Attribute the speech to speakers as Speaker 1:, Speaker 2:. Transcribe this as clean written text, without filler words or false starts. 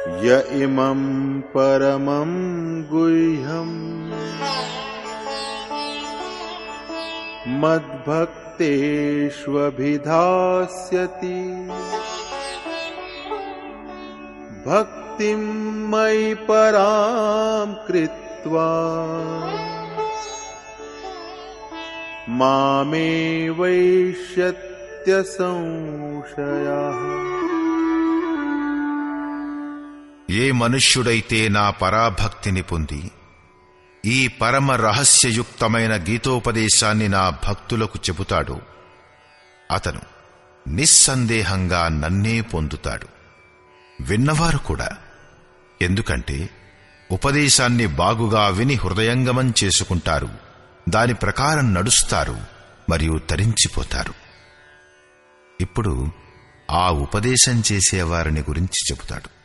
Speaker 1: य इमं परमं गुह्यम् मद्भक्तेष्वभिधास्यति भक्तिं मयि परां कृत्वा मामेवैष्यत्य संशयः।
Speaker 2: ఏ మనుష్యుడైతే నా పరాభక్తిని పొంది ఈ పరమ రహస్యయుక్తమైన గీతోపదేశాన్ని నా భక్తులకు చెబుతాడో అతను నిస్సందేహంగా నన్నే పొందుతాడు. విన్నవారు కూడా, ఎందుకంటే ఉపదేశాన్ని బాగుగా విని హృదయంగమం చేసుకుంటారు, దాని ప్రకారం నడుస్తారు మరియు తరించిపోతారు. ఇప్పుడు ఆ ఉపదేశం చేసేవారిని గురించి చెబుతాడు.